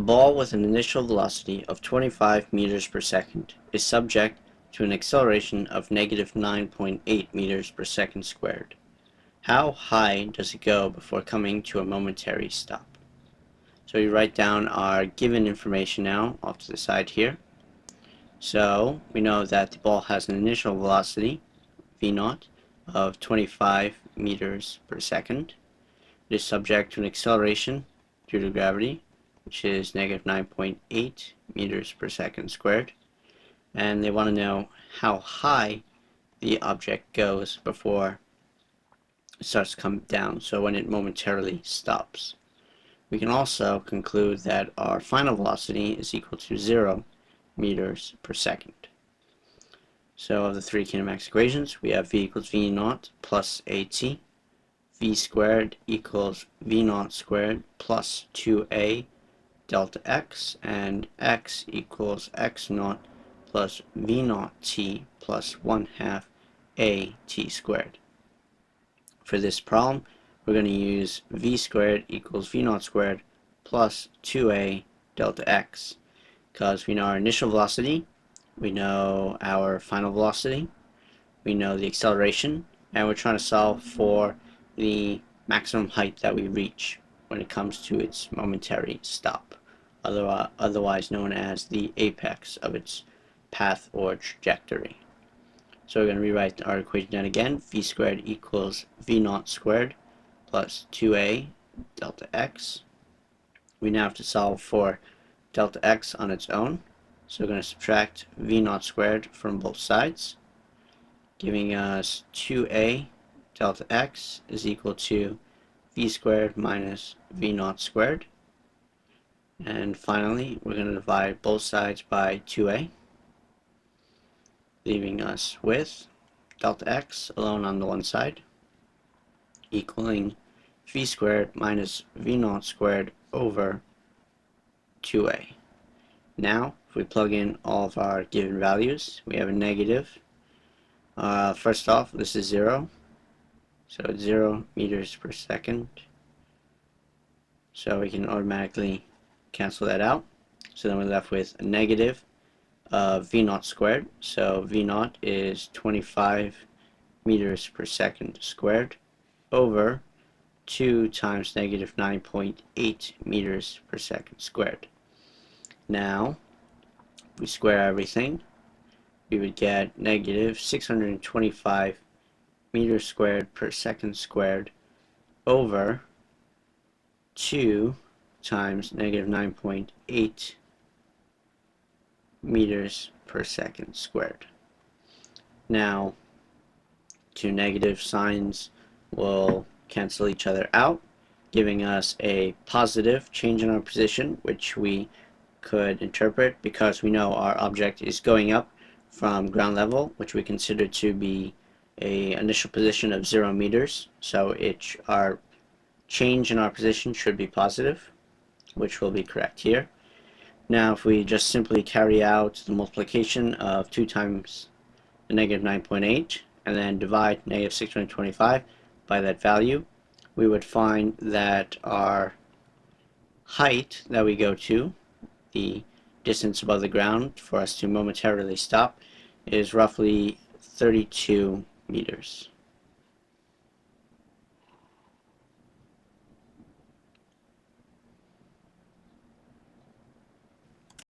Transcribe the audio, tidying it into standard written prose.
ball with an initial velocity of 25 meters per second is subject to an acceleration of negative 9.8 meters per second squared. How high does it go before coming to a momentary stop? So we write down our given information now off to the side here. So we know that the ball has an initial velocity, v0, of 25 meters per second. It is subject to an acceleration due to gravity, which is negative 9.8 meters per second squared. And they want to know how high the object goes before it starts to come down, so when it momentarily stops. We can also conclude that our final velocity is equal to 0 meters per second. So of the three kinematics equations, we have v equals v0 plus at, v squared equals v0 squared plus 2a delta x, and x equals x0 plus v0 t plus 1/2 a t squared. For this problem, we're going to use v squared equals v0 squared plus 2a delta x, because we know our initial velocity, we know our final velocity, we know the acceleration, and we're trying to solve for the maximum height that we reach when it comes to its momentary stop, otherwise known as the apex of its path or trajectory. So we're going to rewrite our equation down again. V squared equals v0 squared plus 2a delta x. We now have to solve for delta x on its own. So we're going to subtract v0 squared from both sides, giving us 2a delta x is equal to v squared minus v0 squared. And finally, we're going to divide both sides by 2a, leaving us with delta x alone on the one side, equaling v squared minus v0 squared over 2a. Now, if we plug in all of our given values, we have a negative. First off, this is 0, so it's 0 meters per second. So we can automatically cancel that out. So then we're left with a negative v0 squared. So v0 is 25 meters per second squared over 2 times negative 9.8 meters per second squared. Now, if we square everything, we would get negative 625 meters squared per second squared over 2 times negative 9.8 meters per second squared. Now, two negative signs will cancel each other out, giving us a positive change in our position, which we could interpret because we know our object is going up from ground level, which we consider to be an initial position of 0 meters. So our change in our position should be positive, which will be correct here. Now, if we just simply carry out the multiplication of 2 times the negative 9.8 and then divide negative 625 by that value, we would find that our height that we go to, the distance above the ground for us to momentarily stop, is roughly 32 meters.